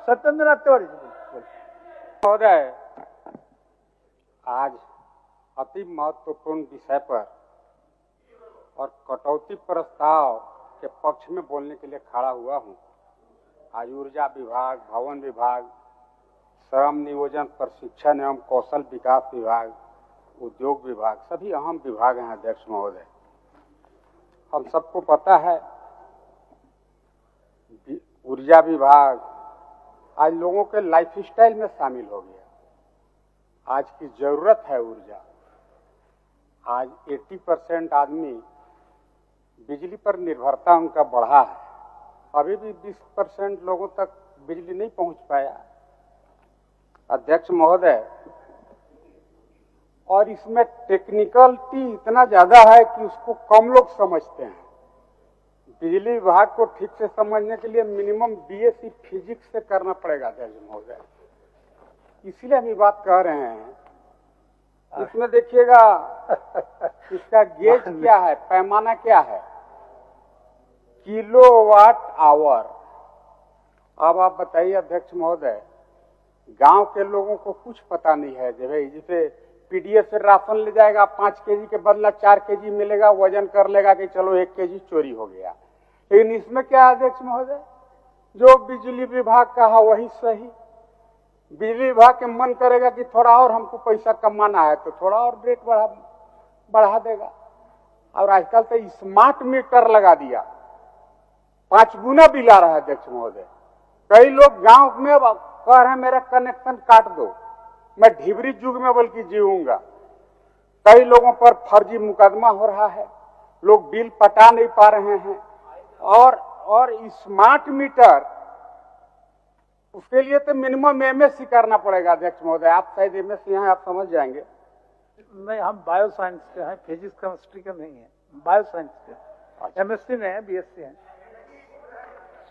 सत्येंद्रनाथ तिवारी जी महोदय, आज अति महत्वपूर्ण विषय पर और कटौती प्रस्ताव के पक्ष में बोलने के लिए खड़ा हुआ हूं। आज ऊर्जा विभाग, भवन विभाग, श्रम नियोजन प्रशिक्षण एवं कौशल विकास विभाग, उद्योग विभाग, सभी अहम विभाग हैं अध्यक्ष महोदय। हम सबको पता है ऊर्जा विभाग आज लोगों के लाइफस्टाइल में शामिल हो गया। आज की जरूरत है ऊर्जा। आज 80% आदमी बिजली पर निर्भरता उनका बढ़ा है। अभी भी 20% लोगों तक बिजली नहीं पहुंच पाया अध्यक्ष महोदय। और इसमें टेक्निकलिटी इतना ज्यादा है कि उसको कम लोग समझते हैं। बिजली विभाग को ठीक से समझने के लिए मिनिमम बीएससी फिजिक्स से करना पड़ेगा अध्यक्ष महोदय। इसीलिए हम ये बात कह रहे हैं। इसमें देखिएगा इसका गेज क्या है, पैमाना क्या है, किलोवाट आवर। अब आप बताइए अध्यक्ष महोदय, गांव के लोगों को कुछ पता नहीं है। जैसे पीडीएस से राशन ले जाएगा, 5 केजी के बदला 4 केजी मिलेगा, वजन कर लेगा कि चलो 1 केजी चोरी हो गया। लेकिन इसमें क्या अध्यक्ष महोदय, जो बिजली विभाग कहा वही सही। बिजली विभाग के मन करेगा कि थोड़ा और हमको पैसा कमाना है तो थोड़ा और रेट बढ़ा देगा। और आजकल तो स्मार्ट मीटर लगा दिया, 5 गुना बिल आ रहा है अध्यक्ष महोदय। कई लोग गांव में कह रहे हैं मेरा कनेक्शन काट दो, मैं ढिबरी युग में बल्कि जीऊंगा। कई लोगों पर फर्जी मुकदमा हो रहा है, लोग बिल पटा नहीं पा रहे हैं। और स्मार्ट मीटर, उसके लिए तो मिनिमम एमएससी करना पड़ेगा अध्यक्ष महोदय। आप शायद एमएससी हैं, आप समझ जाएंगे। नहीं, हम बायो साइंस के हैं, फिजिक्स केमिस्ट्री के नहीं है, बायो साइंस के। एमएससी में है, बीएससी है।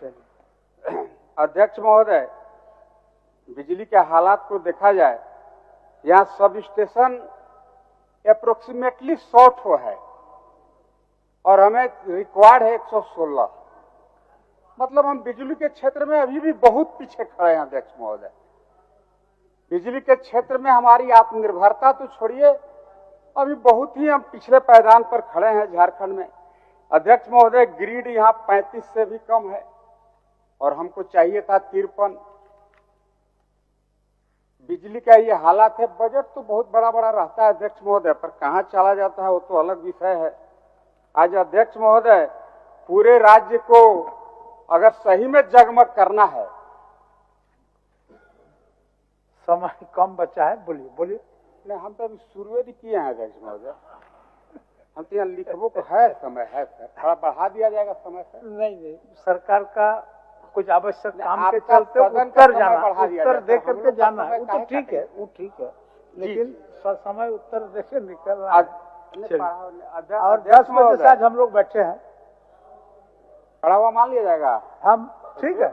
चलिए अध्यक्ष महोदय, बिजली के हालात को देखा जाए, यहाँ सब स्टेशन अप्रोक्सीमेटली 100 है और हमें रिक्वायर्ड है 116। मतलब हम बिजली के क्षेत्र में अभी भी बहुत पीछे खड़े हैं अध्यक्ष महोदय। बिजली के क्षेत्र में हमारी आत्मनिर्भरता तो छोड़िए, अभी बहुत ही हम पिछले पायदान पर खड़े हैं झारखंड में अध्यक्ष महोदय। ग्रिड यहाँ 35 से भी कम है और हमको चाहिए था 53। बिजली का ये हालात है। बजट तो बहुत बड़ा बड़ा रहता है अध्यक्ष महोदय, पर कहाँ चला जाता है वो तो अलग विषय है। आज अध्यक्ष महोदय, पूरे राज्य को अगर सही में जगमग करना है, समय कम बचा है, बोलिए बोलिए। नहीं, हम तो अभी शुरू ही किए हैं अध्यक्ष महोदय। हम तो यहाँ लिखबो को है, समय है सर, थोड़ा बढ़ा दिया जाएगा समय सर। नहीं, सरकार का कुछ आवश्यक काम के चलते उत्तर जाना, उत्तर दे करके जाना है, वो तो ठीक है, वो ठीक है। लेकिन समय उत्तर देके निकल रहा है। और 10 बजे से आज हम लोग बैठे हैं, खड़ा हुआ मान लिया जाएगा। हम ठीक है।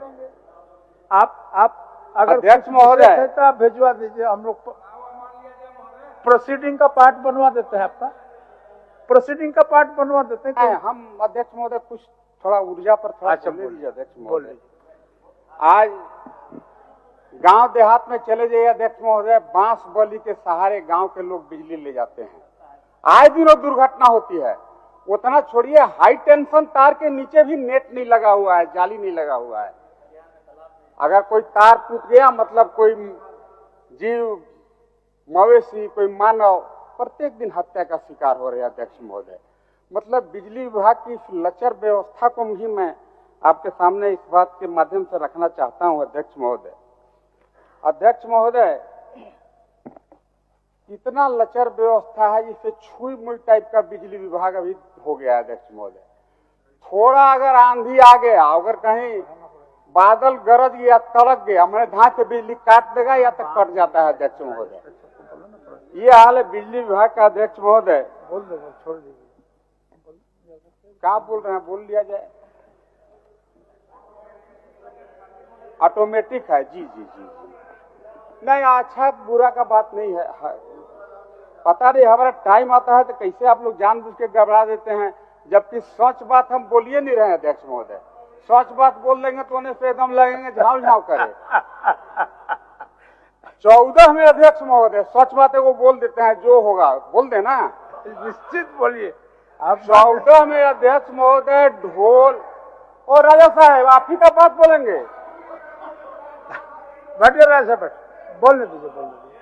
आप अगर अध्यक्ष महोदय तो आप भिजवा दीजिए, हम लोग प्रोसीडिंग का पार्ट बनवा देते हैं। आपका प्रोसीडिंग का पार्ट बनवा देते हैं। हम अध्यक्ष महोदय कुछ थोड़ा ऊर्जा पर थोड़ा बोलिए अध्यक्ष महोदय। आज गांव देहात में चले जाइए अध्यक्ष महोदय, बांस बली के सहारे गांव के लोग बिजली ले जाते हैं। आए दिनों दुर्घटना होती है। उतना छोड़िए, हाई टेंशन तार के नीचे भी नेट नहीं लगा हुआ है, जाली नहीं लगा हुआ है। अगर कोई तार टूट गया, मतलब कोई जीव, मवेशी, कोई मानव प्रत्येक दिन हत्या का शिकार हो रहे हैं अध्यक्ष महोदय। मतलब बिजली विभाग की इस लचर व्यवस्था को ही मैं आपके सामने इस बात के माध्यम से रखना चाहता हूं अध्यक्ष महोदय। अध्यक्ष महोदय, इतना लचर व्यवस्था है, जिससे छुई मुई टाइप का बिजली विभाग अभी हो गया है अध्यक्ष महोदय। थोड़ा अगर आंधी आ गया, अगर कहीं बादल गरज गया, तड़क गया, मैंने धां से बिजली काट देगा या तो कट जाता है अध्यक्ष महोदय। ये हाल है बिजली विभाग का अध्यक्ष महोदय। बोल दो, छोड़ दीजिए। क्या बोल रहे हैं, बोल लिया जाए। ऑटोमेटिक है, जी जी जी जी। नहीं, अच्छा बुरा का बात नहीं है। पता नहीं, हमारा टाइम आता है तो कैसे आप लोग जानबूझ के घबरा देते हैं, जबकि सच बात हम बोलिए नहीं रहे हैं अध्यक्ष महोदय। सच बात बोल देंगे तो उन्हें से एकदम लगेंगे झाव झाव करे। 14 में अध्यक्ष महोदय सच बात है वो बोल देते हैं, जो होगा बोल देना। निश्चित बोलिए आप। 14 में अध्यक्ष महोदय ढोल और राजा साहब आप ही का बात बोलेंगे। बैठिए राजा साहब, बोलने दीजिए, बोलने दीजिए,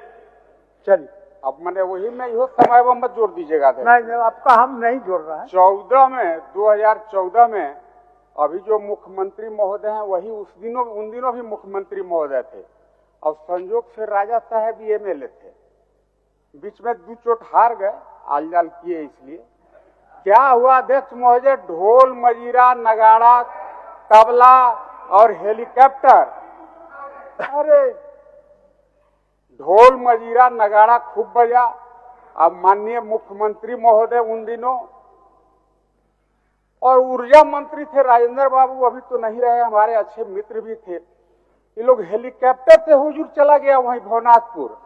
चलिए। अब मैंने वही में यो समय में मत जोड़ दीजिएगा। नहीं, आपका हम नहीं जोड़ रहा है। 2014 में अभी जो मुख्यमंत्री महोदय हैं वही उन दिनों भी मुख्यमंत्री महोदय थे और संयोग से राजा साहब भी एमएलए थे। बीच में 2 चोट हार गए, आलजाल किए, इसलिए क्या हुआ अध्यक्ष महोदय, ढोल मजीरा नगाड़ा तबला और हेलीकॉप्टर, अरे ढोल मजीरा नगाड़ा खूब बजा। अब माननीय मुख्यमंत्री महोदय उन दिनों और ऊर्जा मंत्री थे राजेंद्र बाबू, अभी तो नहीं रहे, हमारे अच्छे मित्र भी थे। ये लोग हेलीकॉप्टर से हुजूर चला गया वहीं भवनाथपुर।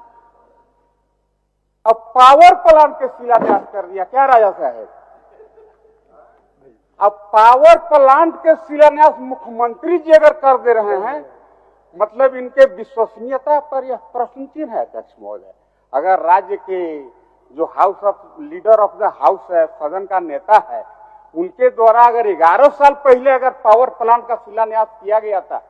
अब पावर प्लांट के शिलान्यास कर दिया। क्या राजा साहब, अब पावर प्लांट के शिलान्यास मुख्यमंत्री जी अगर कर दे रहे हैं, मतलब इनके विश्वसनीयता पर यह प्रश्न चिन्ह है अध्यक्ष महोदय। अगर राज्य के जो लीडर ऑफ द हाउस है, सदन का नेता है, उनके द्वारा अगर 11 साल पहले अगर पावर प्लांट का शिलान्यास किया गया था,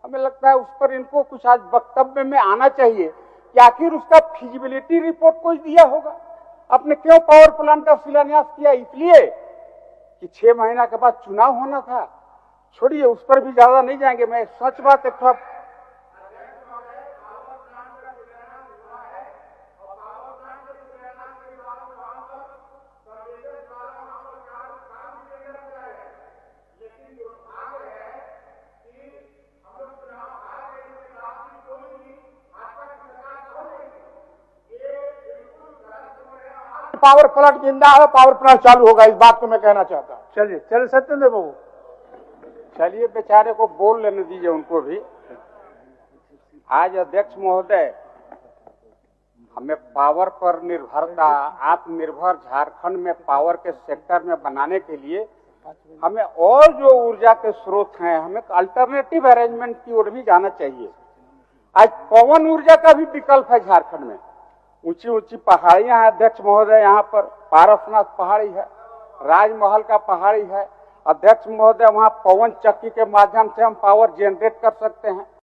हमें लगता है उस पर इनको कुछ आज वक्तव्य में आना चाहिए कि आखिर उसका फिजिबिलिटी रिपोर्ट कोई दिया होगा। आपने क्यों पावर प्लांट का शिलान्यास किया? इसलिए कि 6 महीना के बाद चुनाव होना था। छोड़िए, उस पर भी ज्यादा नहीं जाएंगे। मैं सच बात एक पावर प्लांट जिंदा है, पावर प्लांट चालू होगा, इस बात को मैं कहना चाहता हूँ। चलिए चलिए सत्येंद्र बाबू, चलिए बेचारे को बोल लेने दीजिए उनको भी। आज अध्यक्ष महोदय हमें पावर पर निर्भरता, आत्मनिर्भर झारखंड में पावर के सेक्टर में बनाने के लिए हमें और जो ऊर्जा के स्रोत हैं, हमें अल्टरनेटिव अरेंजमेंट की ओर भी जाना चाहिए। आज पवन ऊर्जा का भी विकल्प है झारखंड में। ऊंची ऊंची पहाड़ियां हैं अध्यक्ष महोदय, यहाँ पर पारसनाथ पहाड़ी है, राजमहल का पहाड़ी है। अध्यक्ष महोदय वहाँ पवन चक्की के माध्यम से हम पावर जनरेट कर सकते हैं।